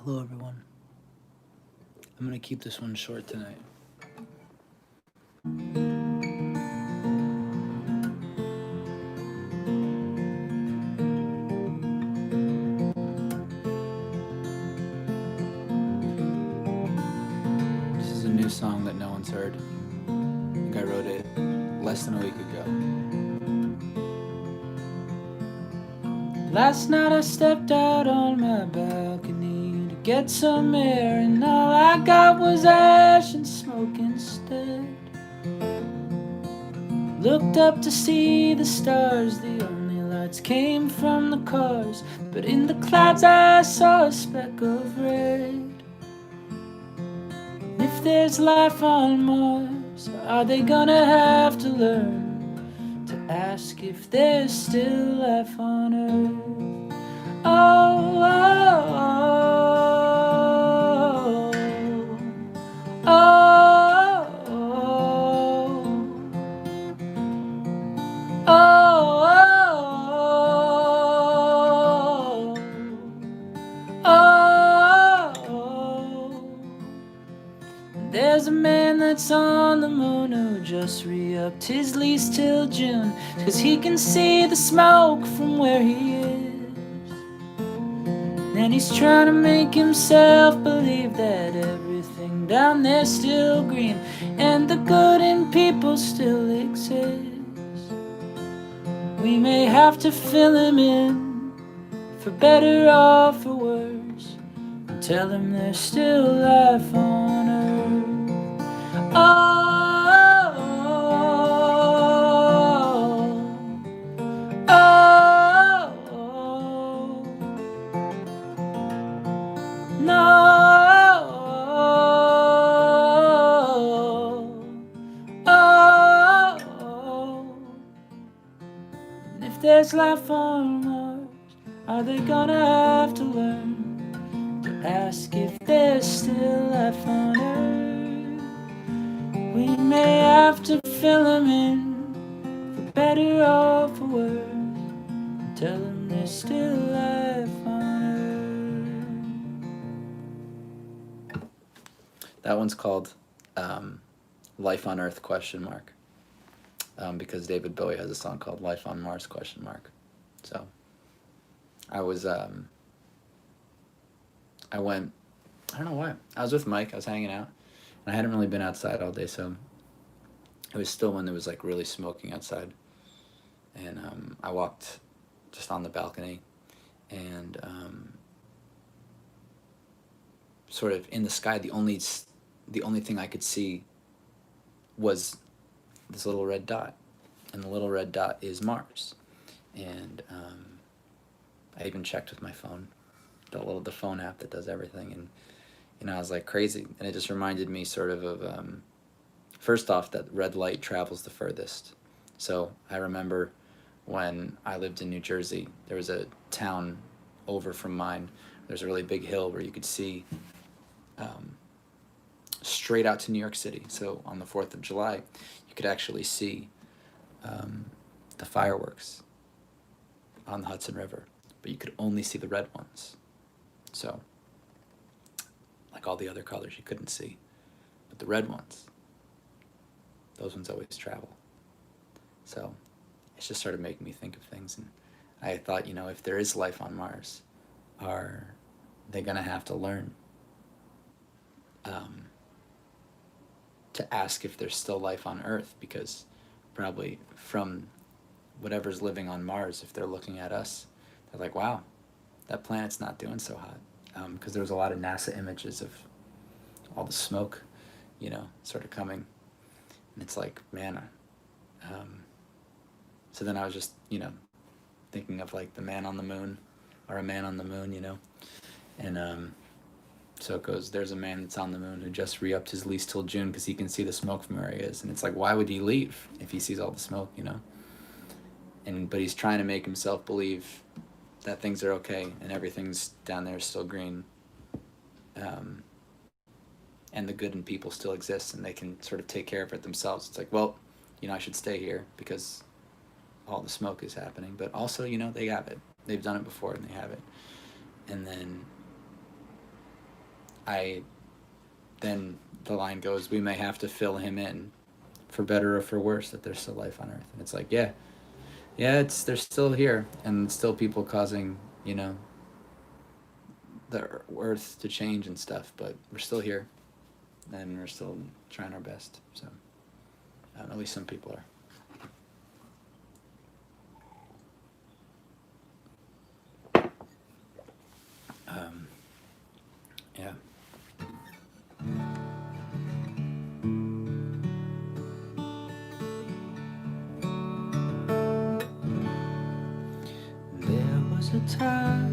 Hello, everyone. I'm gonna keep this one short tonight. This is a new song that no one's heard. I think I wrote it less than a week ago. Last night I stepped out on my balcony to get some air, and all I got was ash and smoke instead. Looked up to see the stars, the only lights came from the cars, but in the clouds I saw a speck of red. If there's life on Mars, are they gonna have to learn to ask if there's still life on Earth? Oh, oh, oh, oh, oh, oh, oh, oh. There's a man that's on the moon who just re-upped his lease till June, 'cause he can see the smoke from where he is. And he's trying to make himself believe that everything down there's still green, and the good in people still exist. We may have to fill him in, for better or for worse, and tell him there's still life on Earth. Oh, oh, oh, oh, no, oh, oh. And if there's life on Mars, are they gonna have to learn to ask if there's still life on Earth? We may have to fill them in, for better or for worse, and tell them there's still life on Earth. That one's called Life on Earth ? Because David Bowie has a song called Life on Mars ? So I was I went, I don't know why. I was with Mike, I was hanging out, and I hadn't really been outside all day, so it was still when it was like really smoking outside. And I walked just on the balcony, and sort of in the sky, the only thing I could see was this little red dot, and the little red dot is Mars. And I even checked with my phone, the phone app that does everything, and I was like crazy, and it just reminded me sort of first off, that red light travels the furthest. So I remember when I lived in New Jersey, there was a town over from mine. There's a really big hill where you could see straight out to New York City. So on the 4th of July, you could actually see the fireworks on the Hudson River, but you could only see the red ones. So, like all the other colors, you couldn't see. But the red ones, those ones always travel. So it's just started making me think of things. And I thought, if there is life on Mars, are they going to have to learn to ask if there's still life on Earth? Because probably from whatever's living on Mars, if they're looking at us, they're like, wow, that planet's not doing so hot. Because there was a lot of NASA images of all the smoke, sort of coming. And it's like, man, so then I was just, thinking of like the man on the moon, or a man on the moon, and so it goes, there's a man that's on the moon who just re-upped his lease till June because he can see the smoke from where he is. And it's like, why would he leave if he sees all the smoke, but he's trying to make himself believe that things are okay and everything's down there still green, and the good in people still exists, and they can sort of take care of it themselves. It's like, well, I should stay here because all the smoke is happening, but also, they have it. They've done it before and they have it. And then I then the line goes, we may have to fill him in, for better or for worse, that there's still life on Earth. And it's like, yeah, it's they're still here, and still people causing, the Earth to change and stuff, but we're still here, and we're still trying our best. So, at least some people are. Um, yeah. There was a time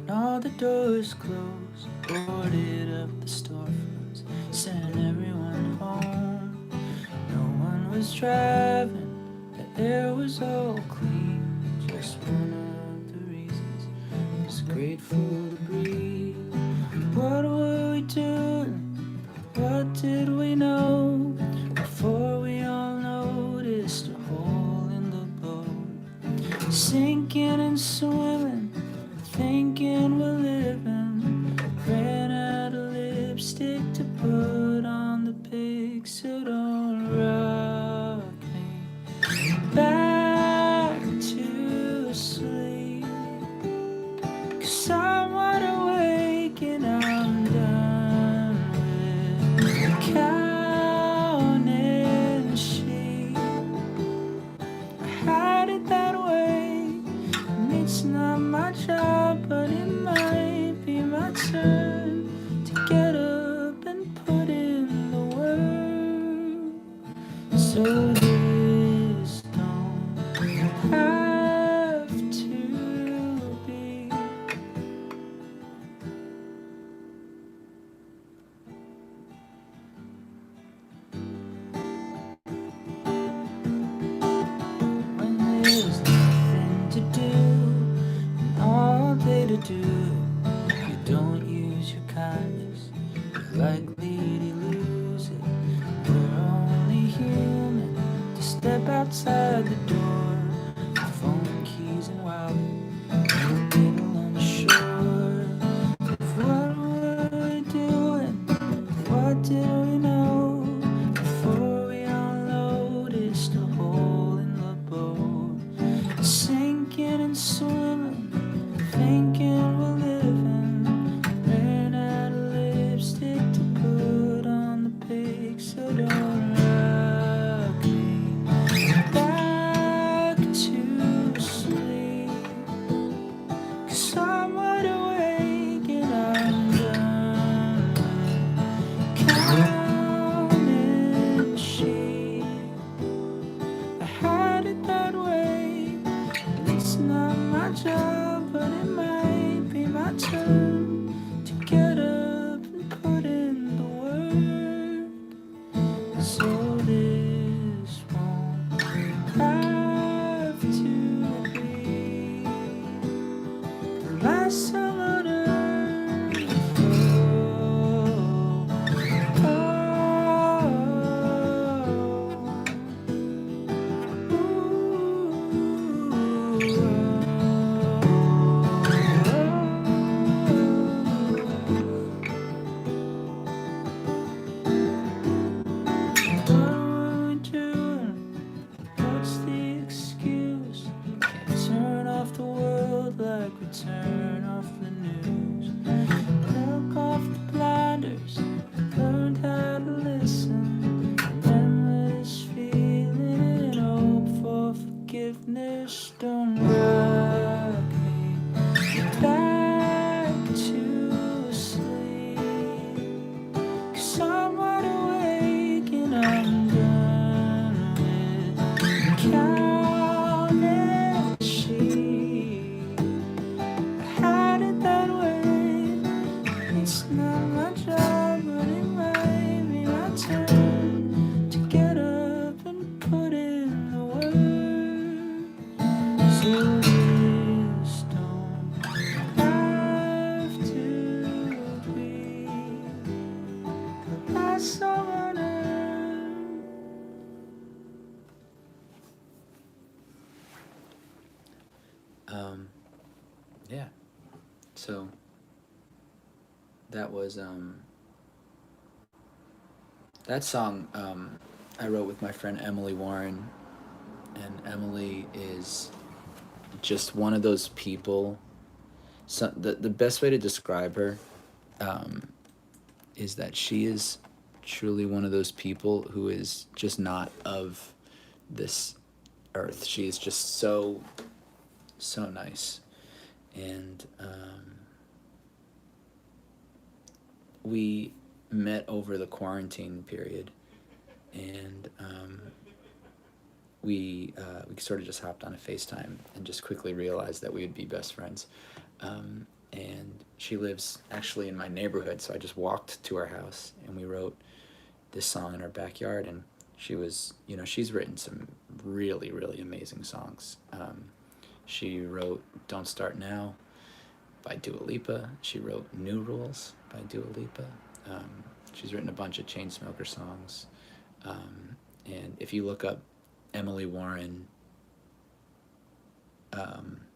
when all the doors closed, boarded up the storefronts, sent everyone home. No one was driving, the air was all clean. Just one of the reasons I was grateful to breathe. What were we doing? What did we know before we all noticed a hole in the boat? Sinking and swimming, thinking we're living. Ran out of lipstick to put on the pig, so don't rock me back to sleep. 'Cause I'm wide awake and I'm done with counting sheep. I had it that way, and it's not my job, but it might be my turn to get up and put in the work. So this don't have to be. When there's nothing to do and all day to do, if you don't use your kindness, you're likely to lose it. We're only human to step outside the door with phone keys and wallet, people on the shore. What were we doing? What did we know before we all noticed a hole in the boat? Sinking and swimming, thinking we're living. Ran out of lipstick to put on the pig, so don't rock me back to sleep. 'Cause I'm wide awake and I'm done with counting sheep. I had it that way, and it's not my job, but it might be my turn to get up and put in the work. So this won't have to be the last time on earth. What were we doing? What's the excuse? Can't turn off the world like we turn off the news. Took off the blinders, learned how to listen. Remember this feeling and hope for forgiveness. Don't rock me back to sleep. 'Cause I'm wide awake and I'm done with counting sheep. I had it that way. It's not my job, but it might be my turn to get up and put in the work. So this don't have to be the last song on earth. Yeah. So that was that song I wrote with my friend Emily Warren, and Emily is just one of those people. So the best way to describe her um, is that she is truly one of those people who is just not of this earth. She is just so nice, and we met over the quarantine period, and we sort of just hopped on a FaceTime and just quickly realized that we would be best friends. And she lives actually in my neighborhood, so I just walked to her house and we wrote this song in her backyard. And she was, she's written some really, really amazing songs. She wrote "Don't Start Now" by Dua Lipa. She wrote "New Rules" by Dua Lipa. She's written a bunch of Chainsmoker songs. And if you look up Emily Warren,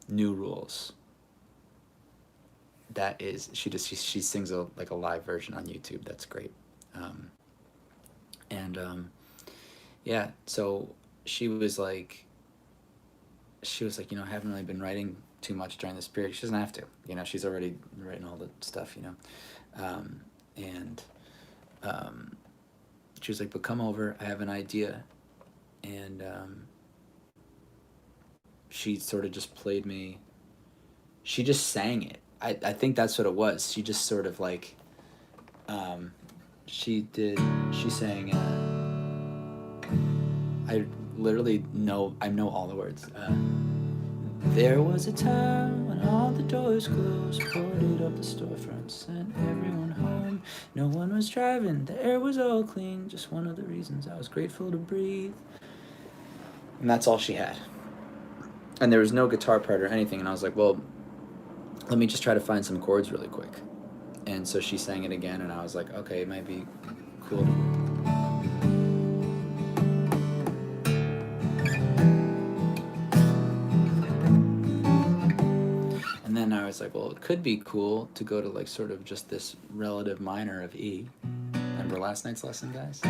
"New Rules," that is, she sings like a live version on YouTube. That's great. And yeah, so she was like, I haven't really been writing too much during this period. She doesn't have to, she's already written all the stuff, and she was like, but come over, I have an idea. And she sort of just played me, she just sang it. I think that's what it was. She just sort of like, she sang, I know all the words. There was a time when all the doors closed, boarded up the storefront, sent everyone home. No one was driving, the air was all clean, just one of the reasons I was grateful to breathe. And that's all she had. And there was no guitar part or anything, and I was like, well, let me just try to find some chords really quick. And so she sang it again, and I was like, okay, it might be cool. And then I was like, well, it could be cool to go to like sort of just this relative minor of E. Remember last night's lesson, guys?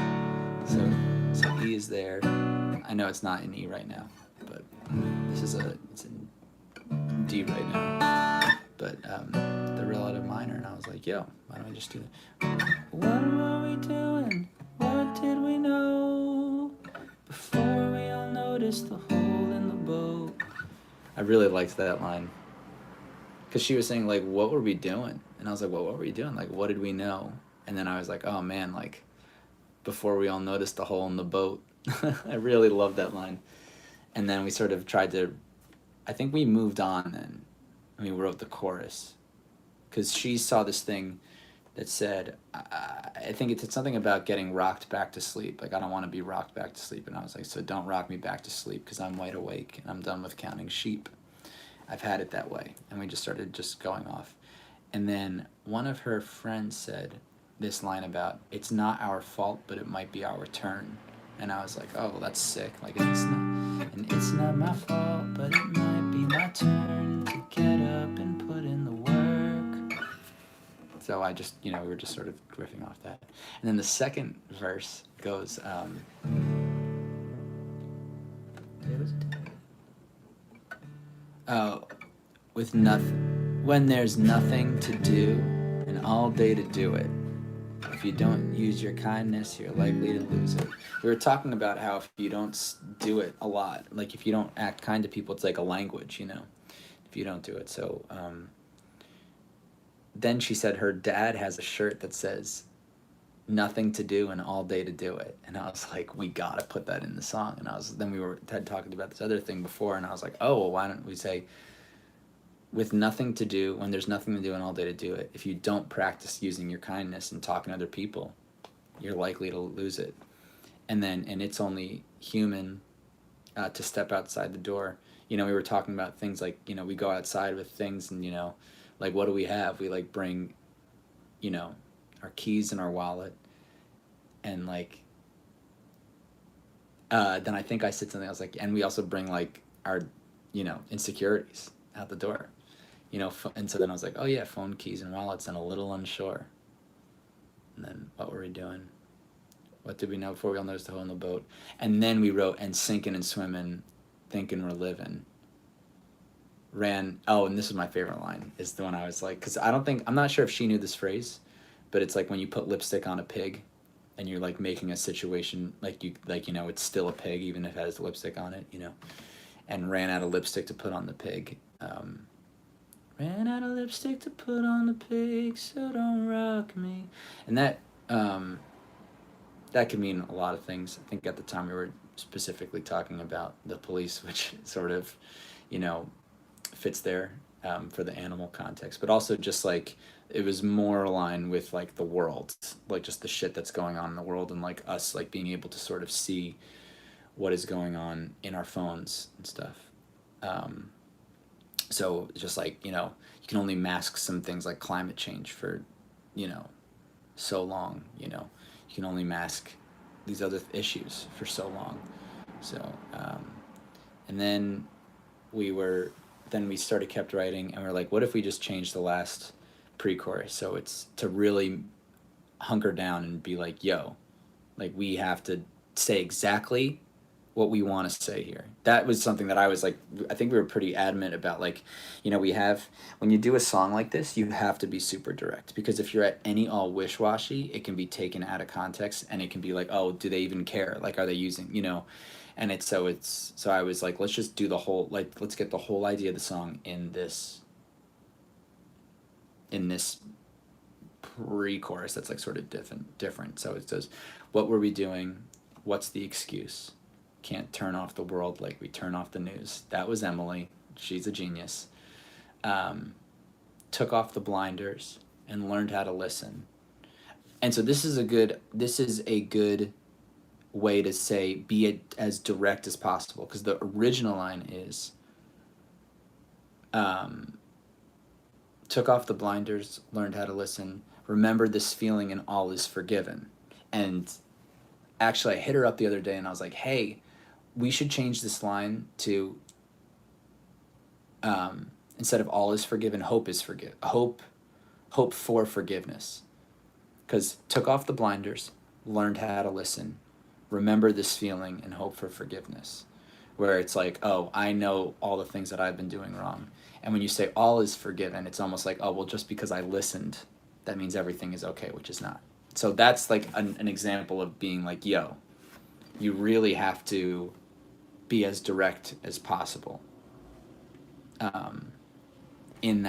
So E is there. I know it's not in E right now, but it's in D right now. But the relative minor, and I was like, yo, why don't I just do that? What were we doing? What did we know before we all noticed the hole in the boat? I really liked that line, because she was saying like, what were we doing? And I was like, well, what were we doing? Like, what did we know? And then I was like, oh man, like, before we all noticed the hole in the boat. I really loved that line. And then we sort of tried to, I think we moved on then, and we wrote the chorus, because she saw this thing that said, I think it said something about getting rocked back to sleep. Like, I don't want to be rocked back to sleep. And I was like, so don't rock me back to sleep, because I'm wide awake and I'm done with counting sheep. I've had it that way. And we just started just going off. And then one of her friends said this line about, it's not our fault, but it might be our turn. And I was like, oh, well, that's sick. Like, it's not my fault, but it might be my turn to get up and put in the work. So I just, we were just sort of riffing off that. And then the second verse goes, when there's nothing to do and all day to do it. If you don't use your kindness, you're likely to lose it. We were talking about how if you don't do it a lot, like if you don't act kind to people, it's like a language, if you don't do it. So then she said her dad has a shirt that says, nothing to do and all day to do it. And I was like, we gotta put that in the song. And then we had talking about this other thing before, and I was like, oh, well, why don't we say, with nothing to do, when there's nothing to do and all day to do it, if you don't practice using your kindness and talking to other people, you're likely to lose it. And it's only human to step outside the door. We were talking about things like, we go outside with things and, like, what do we have? We like bring, our keys in our wallet, and like, then I think I said something, I was like, and we also bring like our, insecurities out the door. And so then I was like, oh yeah, phone, keys, and wallets, and a little unsure. we doing? What did we know before we all noticed the hole in the boat? And then we wrote, and sinking and swimming, thinking we're living. Ran, oh, and this is my favorite line, is the one I was like, because I'm not sure if she knew this phrase, but it's like when you put lipstick on a pig and you're like making a situation it's still a pig even if it has lipstick on it, and ran out of lipstick to put on the pig. Ran out of lipstick to put on the pig, so don't rock me. And that could mean a lot of things. I think at the time we were specifically talking about the police, which sort of, fits there for the animal context, but also just like it was more aligned with like the world, like just the shit that's going on in the world, and like us like being able to sort of see what is going on in our phones and stuff. So just like, you can only mask some things like climate change for, so long, you can only mask these other issues for so long. So, and then we kept writing, and we're like, what if we just change the last pre-chorus so it's to really hunker down and be like, yo, like we have to say exactly what we want to say here. That was something that I was like, I think we were pretty adamant about, like, when you do a song like this, you have to be super direct, because if you're at any all wish-washy, it can be taken out of context, and it can be like, oh, do they even care? Like, are they using, and so I was like, let's just do the whole, like, let's get the whole idea of the song in this pre-chorus that's like sort of different. So it says, what were we doing? What's the excuse? Can't turn off the world like we turn off the news. That was Emily. She's a genius. Took off the blinders and learned how to listen. And so this is a good way to say, be it as direct as possible, because the original line is, took off the blinders, learned how to listen, remember this feeling, and all is forgiven. And actually I hit her up the other day and I was like, hey, we should change this line to, instead of all is forgiven, hope is hope for forgiveness. Because took off the blinders, learned how to listen, remember this feeling, and hope for forgiveness. Where it's like, oh, I know all the things that I've been doing wrong. And when you say all is forgiven, it's almost like, oh, well, just because I listened, that means everything is okay, which is not. So that's like an example of being like, yo, you really have to be as direct as possible in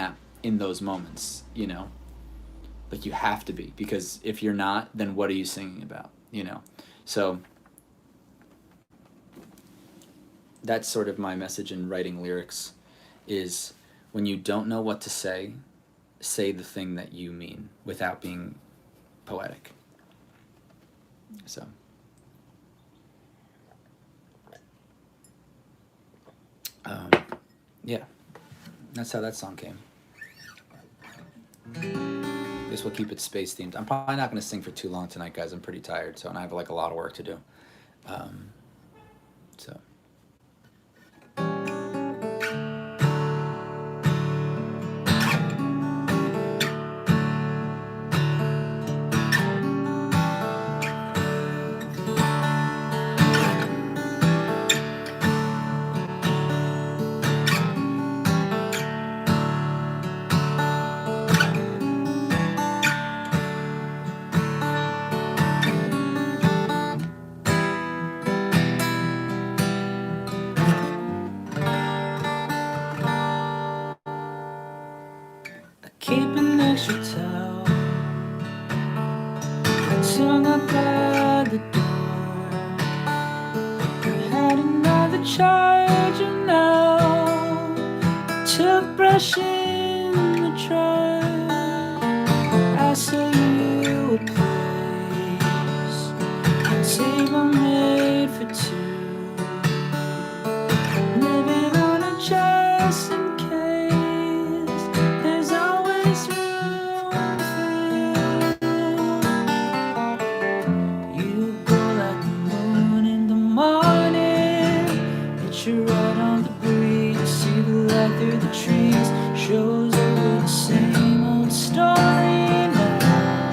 those moments, like you have to be, because if you're not, then what are you singing about, So that's sort of my message in writing lyrics, is when you don't know what to say the thing that you mean without being poetic. So yeah, that's how that song came. I guess we'll keep it space themed. I'm probably not going to sing for too long tonight, guys. I'm pretty tired, and I have like a lot of work to do. So. Keep an extra towel, tongue up by the door. Had another charger now, toothbrush in the drawer. I saw you a place, a table made for two, living on a just in case. There's always room for you. You go like the moon in the morning, hit you right on the breeze. See the light through the trees, shows over the same old story now.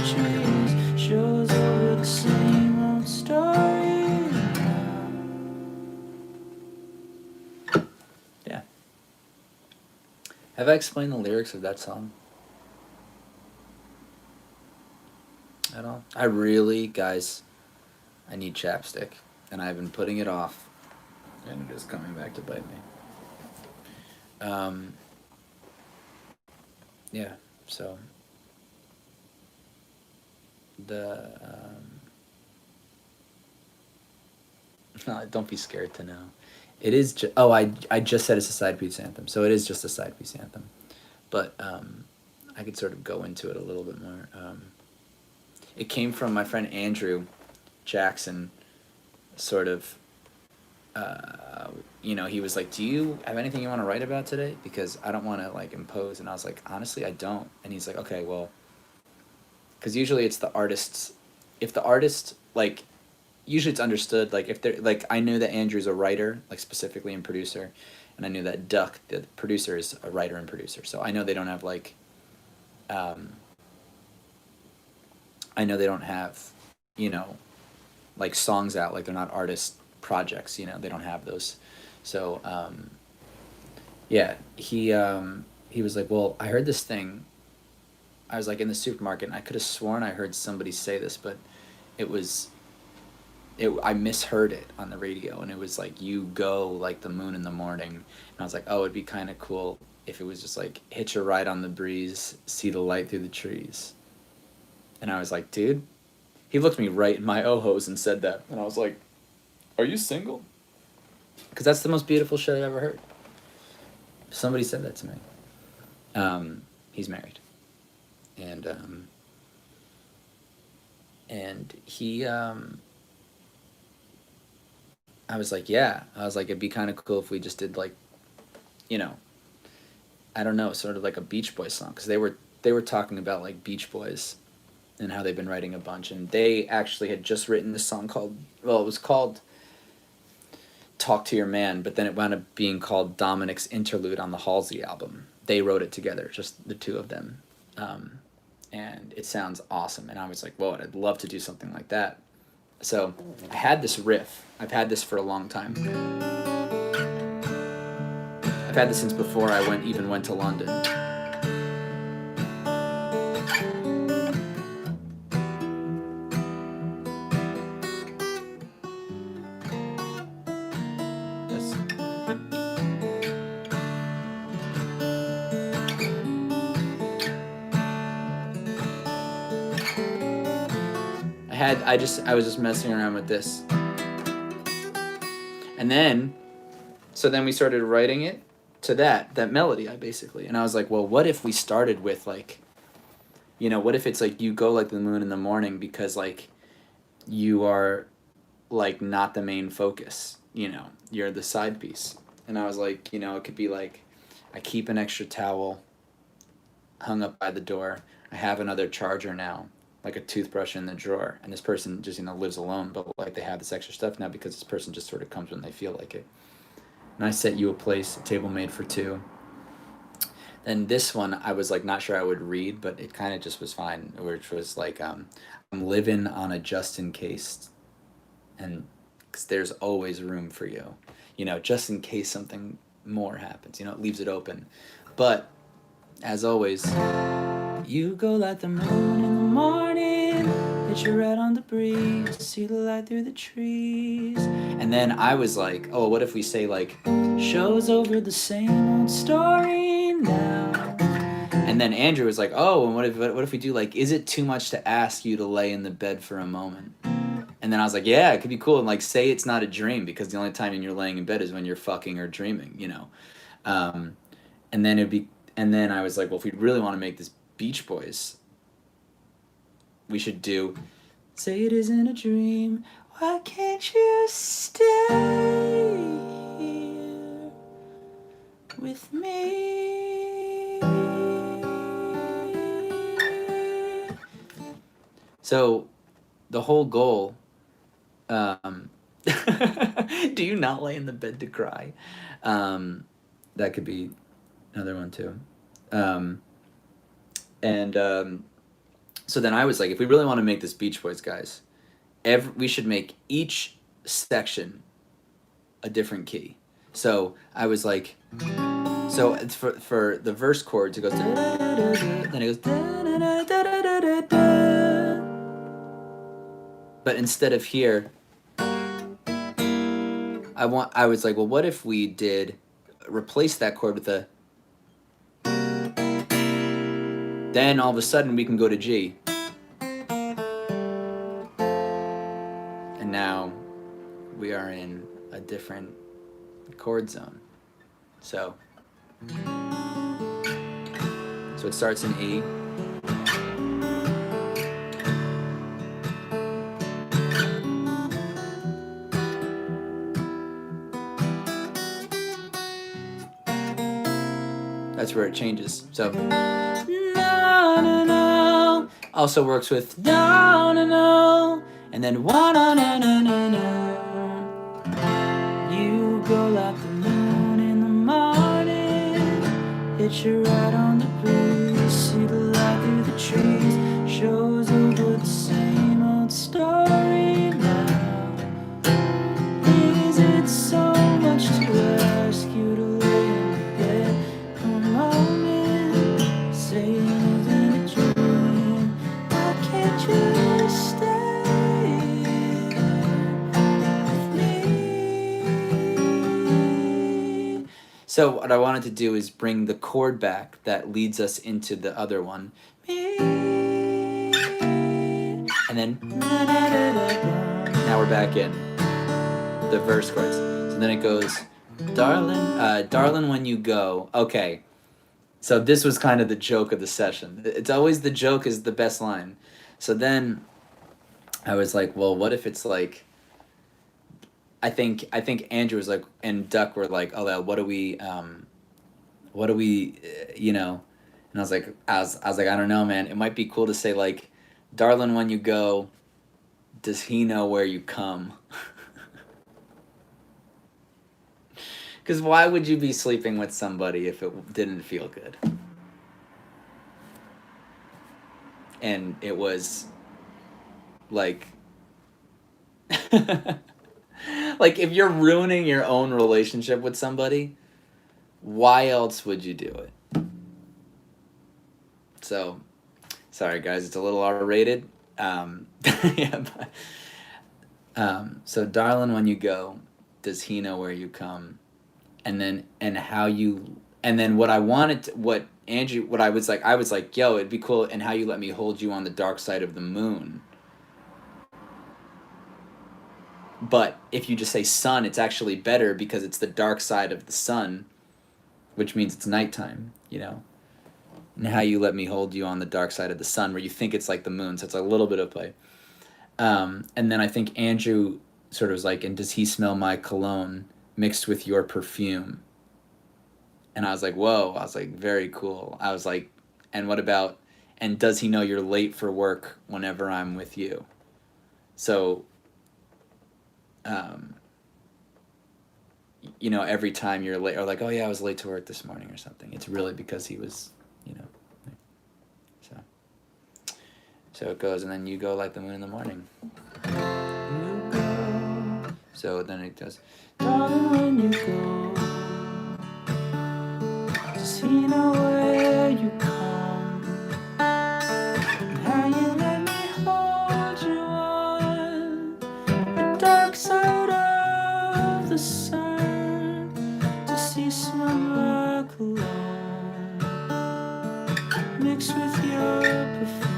trees. Shows over the same old story. Yeah. Have I explained the lyrics of that song at all? I really, guys, I need chapstick, and I've been putting it off, and it is coming back to bite me. Yeah, so the no, don't be scared to know. It is. I just said it's a side piece anthem, so it is just a side piece anthem. But I could sort of go into it a little bit more. It came from my friend Andrew Jackson. Sort of, he was like, "Do you have anything you want to write about today? Because I don't want to like impose." And I was like, "Honestly, I don't." And he's like, "Okay, well," because usually it's the artist's. If the artist like usually it's understood like if they're like I knew that Andrew's a writer like specifically and producer, and I knew that Duck the producer is a writer and producer, so I know they don't have like um, I know they don't have you know like songs out, like they're not artist projects, they don't have those. So yeah, he was like, well, I heard this thing. I was like in the supermarket and I could have sworn I heard somebody say this, but it was I misheard it on the radio, and it was like you go like the moon in the morning, and I was like, oh, it'd be kind of cool if it was just like hitch a ride on the breeze, see the light through the trees. And I was like, dude, he looked me right in my ojos and said that, and I was like, are you single? Because that's the most beautiful shit I've ever heard. Somebody said that to me. He's married, and he I was like, yeah. I was like, it'd be kind of cool if we just did like, you know, I don't know, sort of like a Beach Boys song, because they were talking about like Beach Boys and how they've been writing a bunch, and they actually had just written this song called, well, it was called Talk to Your Man, but then it wound up being called Dominic's Interlude on the Halsey album. They wrote it together, just the two of them, and it sounds awesome. And I was like, whoa, I'd love to do something like that. So I had this riff. I've had this for a long time. I've had this since before I even went to London. I was just messing around with this. And then we started writing it to that melody, and I was like, well, what if we started with like, what if it's like you go like the moon in the morning, because like you are like not the main focus, you're the side piece. And I was like, it could be like, I keep an extra towel hung up by the door. I have another charger now, like a toothbrush in the drawer. And this person just, lives alone, but like they have this extra stuff now because this person just sort of comes when they feel like it. And I set you a place, a table made for two. Then this one, I was like not sure I would read, but it kind of just was fine, which was like, I'm living on a just in case, and because there's always room for you, just in case something more happens, it leaves it open. But as always, you go like the moon in the morning, hit your red on the breeze, see the light through the trees. And then I was like, oh, what if we say like, shows over the same old story now. And then Andrew was like, oh, and what if we do like, is it too much to ask you to lay in the bed for a moment? And then I was like, yeah, it could be cool. And like, say it's not a dream, because the only time you're laying in bed is when you're fucking or dreaming, and then I was like, well, if we really want to make this Beach Boys, we should do, say it isn't a dream, why can't you stay here with me? So the whole goal, do you not lay in the bed to cry? That could be another one too. And So then I was like, if we really want to make this Beach Boys, guys, we should make each section a different key. So I was like, so it's for the verse chords, it goes, then it goes, but instead of here, I was like, well, what if we did replace that chord with a, then all of a sudden we can go to G. And now we are in a different chord zone. So it starts in E. That's where it changes. So no, no, no. Also works with no, no, no. And then one, no, no, no, no, no. You go like the moon in the morning. Hit you right on the breeze. See the light through the trees. Shows over the same old story now. Is it so much to ask you to lay in bed for a moment? Say it isn't a dream. Why can't you stay with me? So what I wanted to do is bring the chord back that leads us into the other one. And then now we're back in the verse chords. So then it goes, darling, when you go. Okay, so this was kind of the joke of the session. It's always the joke is the best line. So then I was like, well, what if it's like, I think Andrew was like, and Duck were like, oh, what do we, you know? And I was like, I was like, I don't know, man. It might be cool to say like, darling, when you go, does he know where you come? Because why would you be sleeping with somebody if it didn't feel good? And it was like, like if you're ruining your own relationship with somebody, why else would you do it? So, sorry guys, it's a little R-rated. Yeah, so darling, when you go, does he know where you come? And then what I wanted to, what I was like, yo, it'd be cool, and how you let me hold you on the dark side of the moon. But if you just say sun, it's actually better because it's the dark side of the sun, which means it's nighttime, you know. And how you let me hold you on the dark side of the sun, where you think it's like the moon, so it's a little bit of play. And then I think Andrew sort of was like, and does he smell my cologne mixed with your perfume? And I was like, whoa. I was like, very cool. I was like, and what about, and does he know you're late for work whenever I'm with you? So, you know, every time you're late, or like, oh yeah, I was late to work this morning or something, it's really because he was, you know. So it goes, and then you go like the moon in the morning. You go. So then it does, darling, when you go, does he know where you come? And how you let me hold you on the dark side of the sun? Does he smell my cologne mixed with your perfume?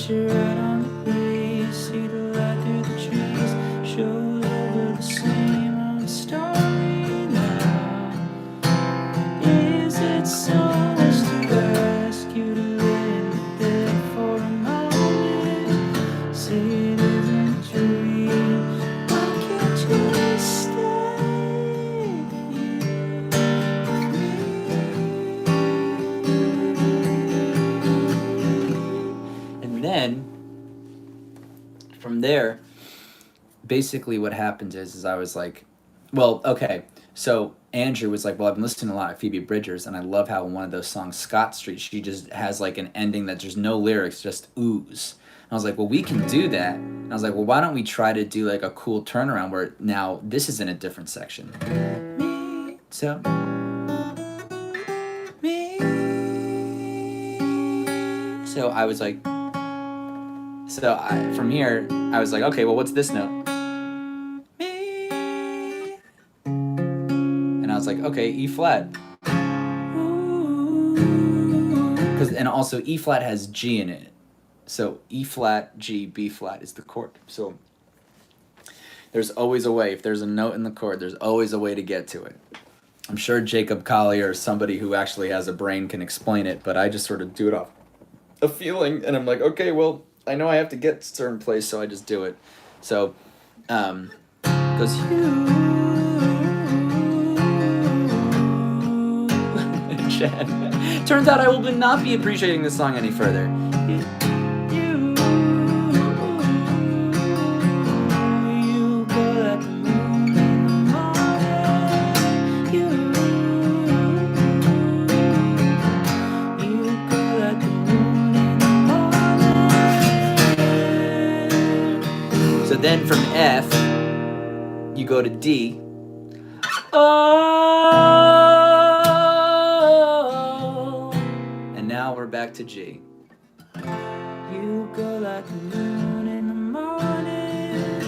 You're right on the breeze, see the light through the trees, show over the same old story now. Is it so much to ask you to lay in bed for a moment? Say it isn't a dream. Why can't you stay here with me? then from there, basically what happened is I was like, well, okay. So Andrew was like, well, I've been listening to a lot of Phoebe Bridgers, and I love how in one of those songs, Scott Street, she just has like an ending that there's no lyrics, just ooze. And I was like, well, we can do that. And I was like, well, why don't we try to do like a cool turnaround where now this is in a different section. So I was like, from here, I was like, okay, well, what's this note? And I was like, okay, E flat. And also E flat has G in it. So E flat, G, B flat is the chord. So there's always a way. If there's a note in the chord, there's always a way to get to it. I'm sure Jacob Collier or somebody who actually has a brain can explain it, but I just sort of do it off a feeling, and I'm like, okay, well, I know I have to get to a certain place, so I just do it. So, goes you. Chad. Turns out I will not be appreciating this song any further. So then from F, you go to D. Oh, and now we're back to G. You go like the moon in the morning.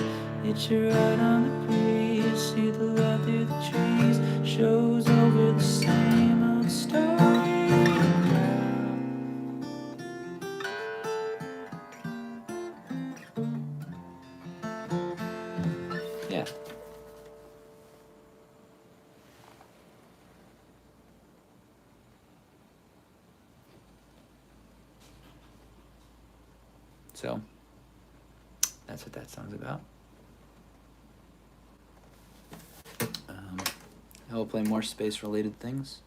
It's right on the breeze. See the light through the trees. Shows over the same old story. Yeah. So that's what that song's about. I will play more space-related things.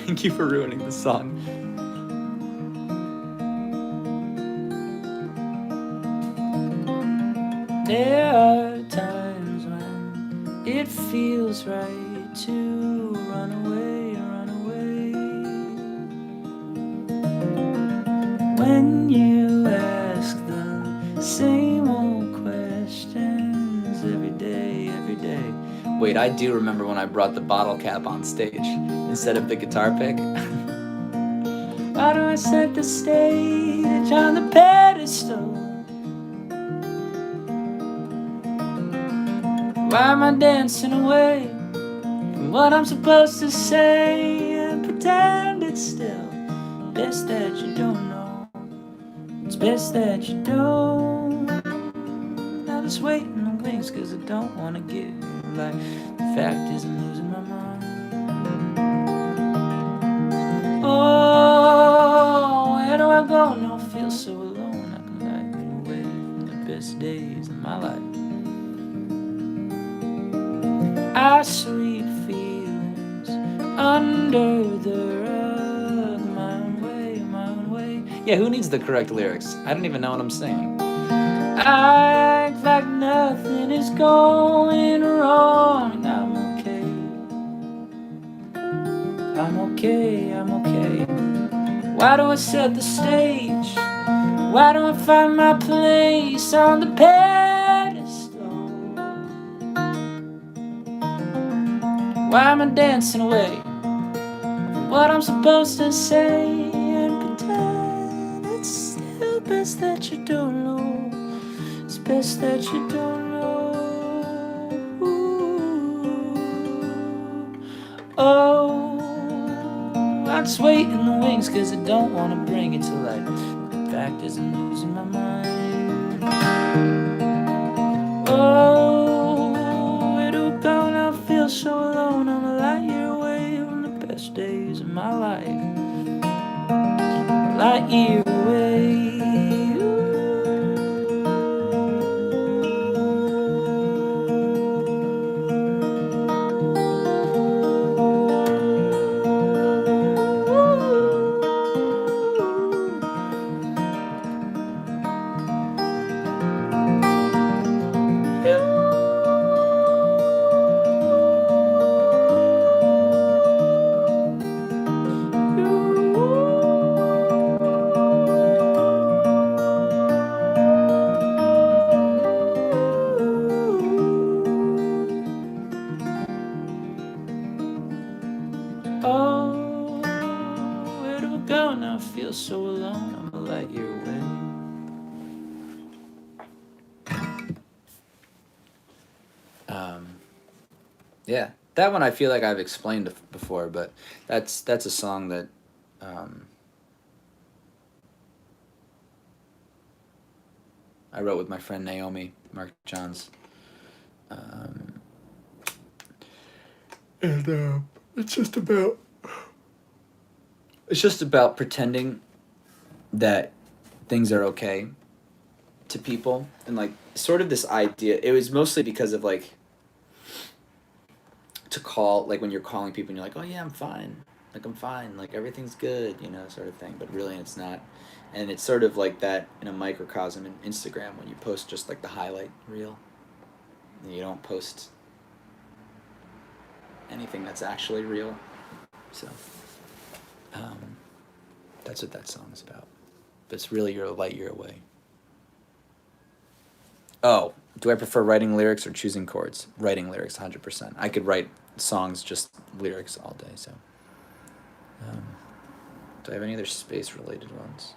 Thank you for ruining the song. There are times when it feels right to run away, run away. When you ask the same old questions every day, every day. Wait, I do remember when I brought the bottle cap on stage instead of the guitar pick. Why do I set the stage on the pedestal? Why am I dancing away from what I'm supposed to say and pretend it's still best that you don't know? It's best that you don't. I just wait in the wings cause I don't wanna give like the fact is I'm losing my mind. Oh, where do I go? No, I feel so alone. I can like get away from the best days of my life. Our sweet feelings under the rug, my own way, my own way. Yeah, who needs the correct lyrics? I don't even know what I'm saying. I act like nothing is going wrong, and I'm okay. I'm okay, I'm okay. Why do I set the stage? Why do I find my place on the pedestal? Why am I dancing away from what I'm supposed to say and pretend it's still best that you don't know? It's best that you don't know. Oh, I just wait in the wings cause I don't want to bring it to light. The fact is I'm losing my mind. Oh, where do I go now? I feel so alone. I'm a light year away from the best days of my life. A light year away. Oh, where do I go now? I feel so alone. I'm a light year away. Yeah, that one I feel like I've explained before, but that's a song that I wrote with my friend Naomi, Mark Johns. And it's just about pretending that things are okay to people, and like sort of this idea. It was mostly because of like to call, like when you're calling people and you're like, oh yeah, I'm fine, like everything's good, sort of thing, but really it's not. And it's sort of like that in a microcosm in Instagram when you post just like the highlight reel and you don't post anything that's actually real. So that's what that song's about. But it's really You're a Light Year Away. Oh, do I prefer writing lyrics or choosing chords? Writing lyrics, 100%. I could write songs, just lyrics all day. So, do I have any other space-related ones?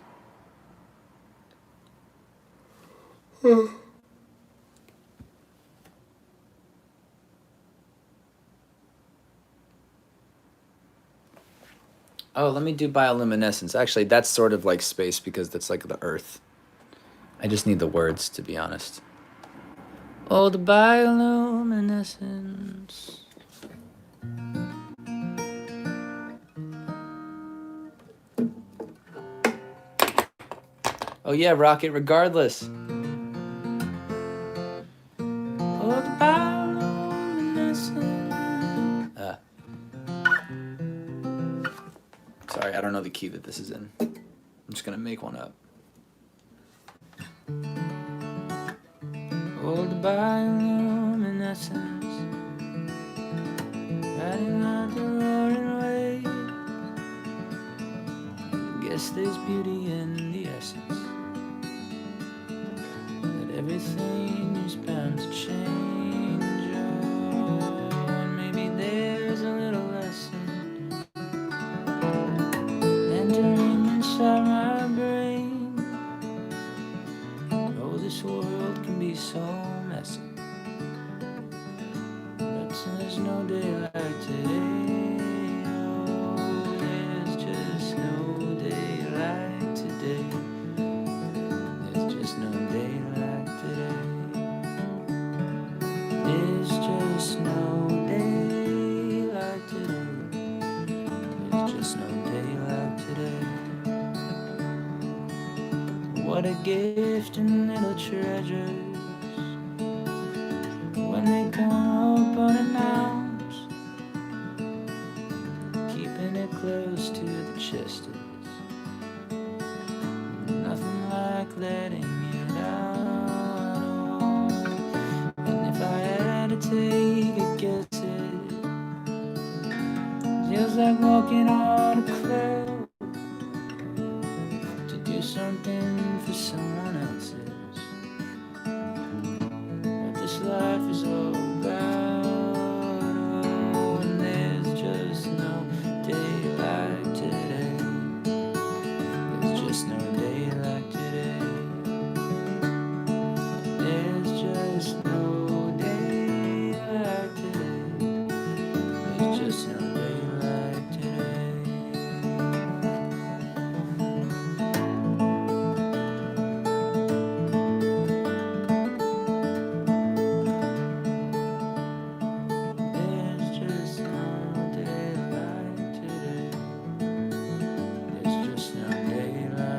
Oh, let me do bioluminescence. Actually, that's sort of like space because that's like the Earth. I just need the words, to be honest. Oh, the bioluminescence. Oh yeah, Rocket, regardless. Oh, the bioluminescence. Sorry, I don't know the key that this is in. I'm just gonna make one up. Oh, the bioluminescence, riding out the roaring waves. Guess there's beauty in the essence, that everything is bound to change. Oh, and maybe there's a little lesson entering inside my brain. Oh, this world can be so messy, but there's no day like today. Oh, there's just no day like today. There's just no day like today. There's just no day like today. There's just no day like today. What a gift and little treasures when they come up unannounced. Keeping it close to the chest is nothing like letting it out. And if I had to take a guess, it feels like walking on a cloud to do something for someone else's. What this life is all about. Oh, and there's just no day like today. There's just no day like today. There's just no day like today. There's just no day like today. There's just no day like today. There's just no day like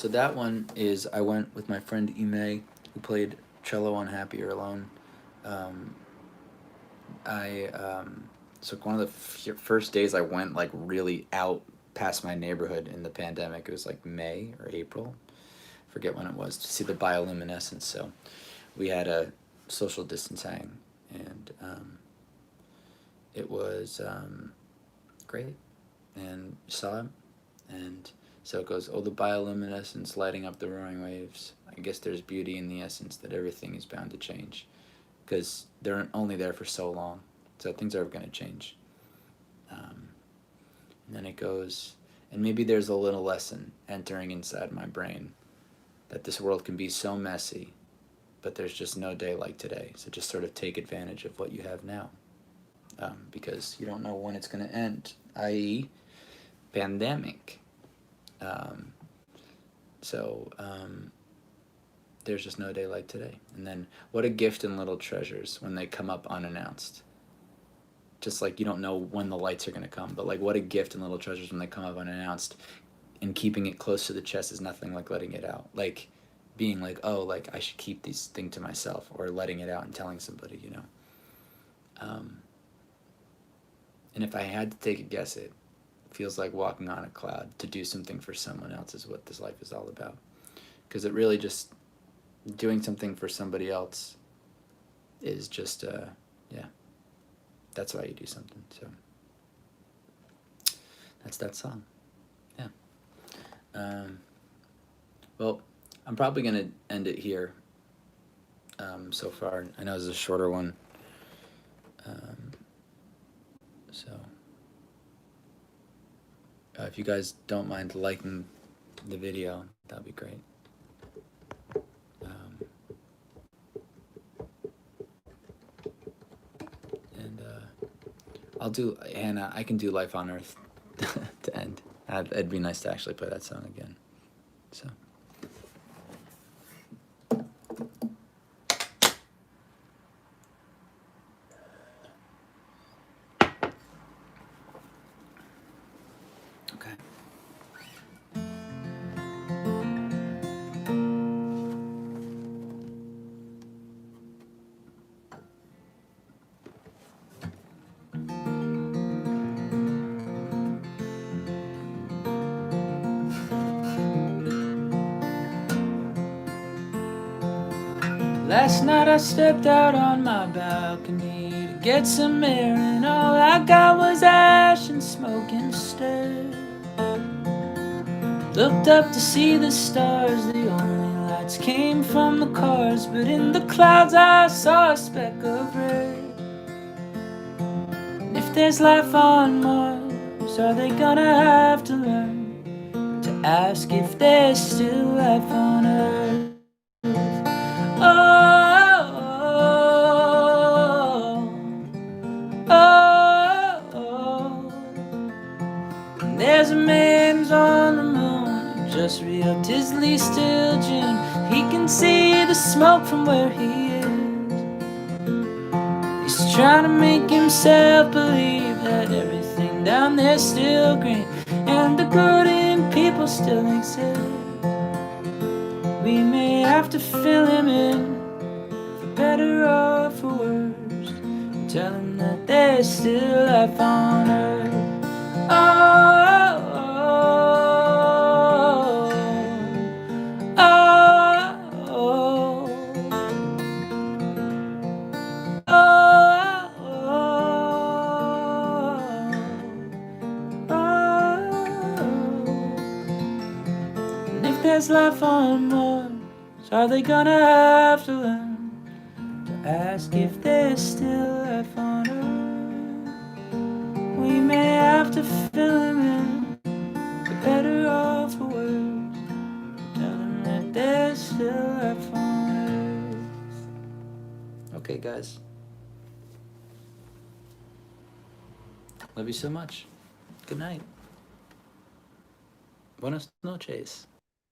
So that one is, I went with my friend Ime, who played cello on Happier Alone. Um, so one of the first days I went like really out past my neighborhood in the pandemic. It was like May or April, forget when it was, to see the bioluminescence. So we had a social distancing, and it was great, and saw him, and so it goes, oh, the bioluminescence lighting up the roaring waves. I guess there's beauty in the essence that everything is bound to change, because they're only there for so long, so things are going to change. And then it goes, and maybe there's a little lesson entering inside my brain that this world can be so messy, but there's just no day like today. So just sort of take advantage of what you have now, because you don't know when it's going to end, i.e., pandemic. So there's just no day like today. And then what a gift in little treasures when they come up unannounced. Just like you don't know when the lights are going to come, but like what a gift in little treasures when they come up unannounced. And keeping it close to the chest is nothing like letting it out. Like being like, oh, like I should keep this thing to myself, or letting it out and telling somebody, you know. And if I had to take a guess, it feels like walking on a cloud. To do something for someone else is what this life is all about. Because it really just, doing something for somebody else is just, yeah, that's why you do something. So that's that song. Yeah. Well, I'm probably going to end it here so far. I know it's a shorter one. So if you guys don't mind liking the video, that'd be great. And I'll do, Hannah, I can do Life on Earth to end. It'd be nice to actually play that song again. So. Okay. Last night I stepped out on my balcony to get some air, and all I got was ash and smoke instead. Looked up to see the stars, the only lights came from the cars, but in the clouds I saw a speck of red. And if there's life on Mars, are they gonna have to learn to ask if there's still life on Earth? There's a man who's on the moon who just re-upped his lease till June. He can see the smoke from where he is. He's trying to make himself believe that everything down there's still green, and the good in people still exist. We may have to fill him in, for better or for worse, and tell him that there's still life on Earth. And if there's life on Mars, are they gonna have to learn to ask if there's still life on Earth? We may have to fill him in, for better or for worse, tell him that there's still life on Earth. Okay, guys. Love you so much. Good night. Buenas noches.